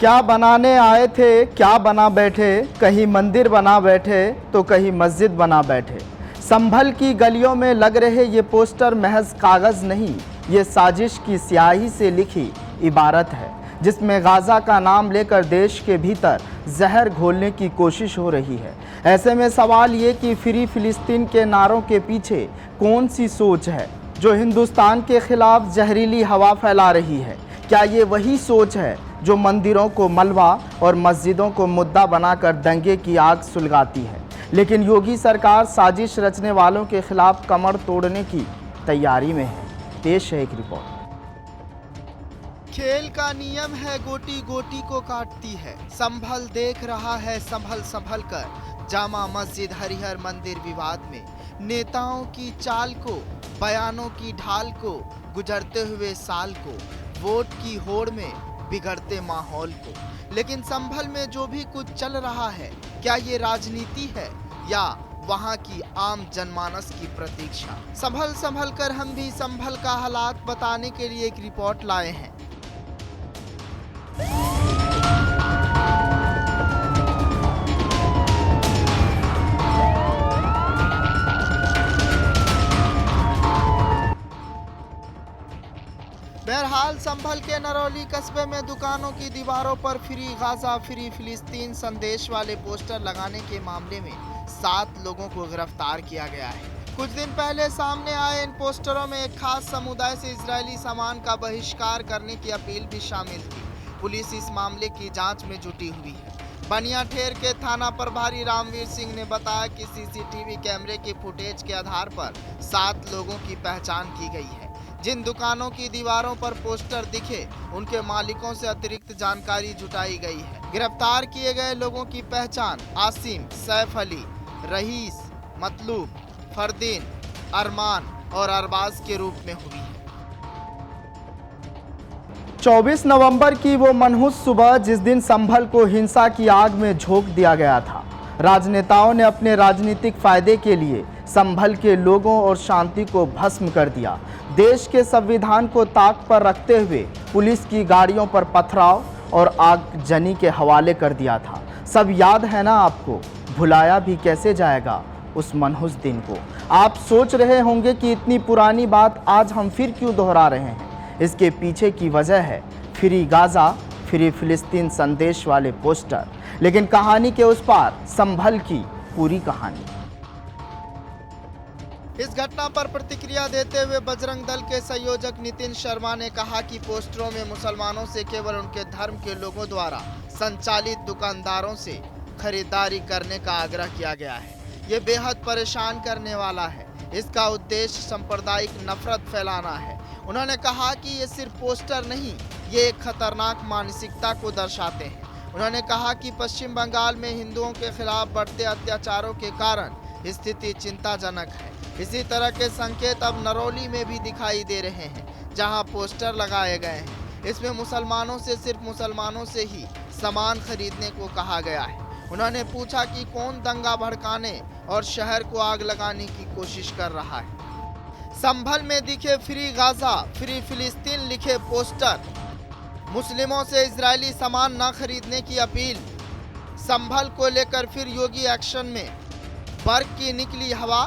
क्या बनाने आए थे, क्या बना बैठे, कहीं मंदिर बना बैठे तो कहीं मस्जिद बना बैठे। संभल की गलियों में लग रहे ये पोस्टर महज कागज़ नहीं, ये साजिश की स्याही से लिखी इबारत है, जिसमें गाज़ा का नाम लेकर देश के भीतर जहर घोलने की कोशिश हो रही है। ऐसे में सवाल ये कि फ्री फिलिस्तीन के नारों के पीछे कौन सी सोच है जो हिंदुस्तान के खिलाफ जहरीली हवा फैला रही है। क्या ये वही सोच है जो मंदिरों को मलबा और मस्जिदों को मुद्दा बनाकर दंगे की आग सुलगाती है। लेकिन योगी सरकार साजिश रचने वालों के खिलाफ कमर तोड़ने की तैयारी में है। पेश है एक रिपोर्ट। खेल का नियम है, गोटी गोटी को काटती है। संभल देख रहा है संभल संभल कर जामा मस्जिद हरिहर मंदिर विवाद में नेताओं की चाल को, बयानों की ढाल को, गुजरते हुए साल को, वोट की होड़ में बिगड़ते माहौल को। लेकिन संभल में जो भी कुछ चल रहा है, क्या ये राजनीति है या वहाँ की आम जनमानस की प्रतीक्षा? संभल संभल कर हम भी संभल का हालात बताने के लिए एक रिपोर्ट लाए हैं। बहरहाल संभल के नरौली कस्बे में दुकानों की दीवारों पर फ्री गाजा फ्री फिलिस्तीन संदेश वाले पोस्टर लगाने के मामले में 7 लोगों को गिरफ्तार किया गया है। कुछ दिन पहले सामने आए इन पोस्टरों में एक खास समुदाय से इजरायली सामान का बहिष्कार करने की अपील भी शामिल थी। पुलिस इस मामले की जांच में जुटी हुई है। बनियाठेर के थाना प्रभारी रामवीर सिंह ने बताया कि सीसीटीवी कैमरे की फुटेज के आधार पर 7 लोगों की पहचान की गई है। जिन दुकानों की दीवारों पर पोस्टर दिखे, उनके मालिकों से अतिरिक्त जानकारी जुटाई गई है। गिरफ्तार किए गए लोगों की पहचान आसिम, सैफ अली, रईस, मतलूब, फरदीन, अरमान और अरबाज के रूप में हुई है। 24 नवंबर की वो मनहूस सुबह जिस दिन संभल को हिंसा की आग में झोंक दिया गया था। राजनेताओं ने अपने राजनीतिक फायदे के लिए संभल के लोगों और शांति को भस्म कर दिया। देश के संविधान को ताक पर रखते हुए पुलिस की गाड़ियों पर पथराव और आगजनी के हवाले कर दिया था। सब याद है ना आपको? भुलाया भी कैसे जाएगा उस मनहूस दिन को। आप सोच रहे होंगे कि इतनी पुरानी बात आज हम फिर क्यों दोहरा रहे हैं। इसके पीछे की वजह है फ्री गाजा फ्री फिलिस्तीन संदेश वाले पोस्टर। लेकिन कहानी के उस पार संभल की पूरी कहानी। इस घटना पर प्रतिक्रिया देते हुए बजरंग दल के संयोजक नितिन शर्मा ने कहा कि पोस्टरों में मुसलमानों से केवल उनके धर्म के लोगों द्वारा संचालित दुकानदारों से खरीदारी करने का आग्रह किया गया है। ये बेहद परेशान करने वाला है। इसका उद्देश्य सांप्रदायिक नफरत फैलाना है। उन्होंने कहा कि ये सिर्फ पोस्टर नहीं, ये एक खतरनाक मानसिकता को दर्शाते हैं। उन्होंने कहा कि पश्चिम बंगाल में हिंदुओं के खिलाफ बढ़ते अत्याचारों के कारण स्थिति चिंताजनक है। इसी तरह के संकेत अब नरौली में भी दिखाई दे रहे हैं, जहां पोस्टर लगाए गए हैं। इसमें मुसलमानों से सिर्फ मुसलमानों से ही सामान खरीदने को कहा गया है। उन्होंने पूछा कि कौन दंगा भड़काने और शहर को आग लगाने की कोशिश कर रहा है। संभल में दिखे फ्री गाजा फ्री फिलिस्तीन लिखे पोस्टर, मुस्लिमों से इजरायली सामान न खरीदने की अपील। संभल को लेकर फिर योगी एक्शन में, बर्फ की निकली हवा,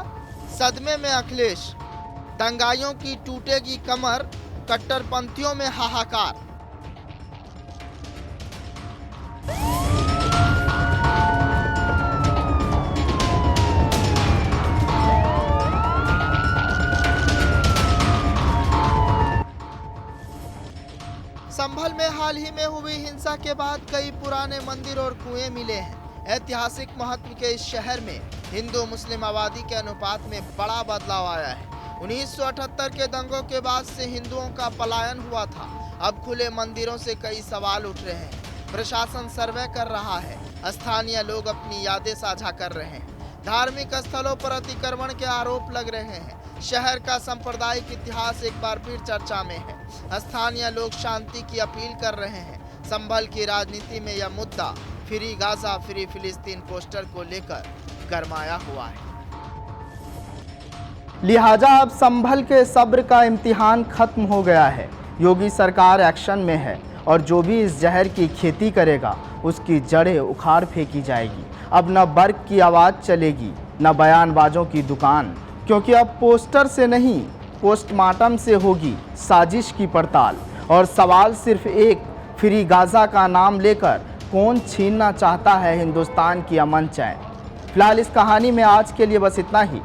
सदमे में अखिलेश, दंगाइयों की टूटेगी कमर, कट्टरपंथियों में हाहाकार। संभल में हाल ही में हुई हिंसा के बाद कई पुराने मंदिर और कुएं मिले हैं। ऐतिहासिक महत्व के इस शहर में हिंदू मुस्लिम आबादी के अनुपात में बड़ा बदलाव आया है। 1978 के दंगों के बाद से हिंदुओं का पलायन हुआ था। अब खुले मंदिरों से कई सवाल उठ रहे हैं। प्रशासन सर्वे कर रहा है, स्थानीय लोग अपनी यादें साझा कर रहे हैं, धार्मिक स्थलों पर अतिक्रमण के आरोप लग रहे हैं। शहर का सांप्रदायिक इतिहास एक बार फिर चर्चा में है। स्थानीय लोग शांति की अपील कर रहे हैं। संभल की राजनीति में यह मुद्दा फ्री गाजा फ्री फिलिस्तीन पोस्टर को लेकर गरमाया हुआ है। लिहाजा अब संभल के सब्र का इम्तिहान खत्म हो गया है। योगी सरकार एक्शन में है और जो भी इस जहर की खेती करेगा उसकी जड़ें उखाड़ फेंकी जाएगी। अब न बर्क की आवाज़ चलेगी न बयानबाजों की दुकान, क्योंकि अब पोस्टर से नहीं पोस्टमार्टम से होगी साजिश की पड़ताल। और सवाल सिर्फ एक, फ्री गाज़ा का नाम लेकर कौन छीनना चाहता है हिंदुस्तान की अमन चैन। फिलहाल इस कहानी में आज के लिए बस इतना ही।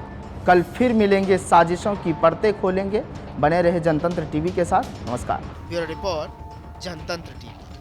कल फिर मिलेंगे, साजिशों की परतें खोलेंगे। बने रहे जनतंत्र टीवी के साथ। नमस्कार। ब्यूरो रिपोर्ट, जनतंत्र टीवी।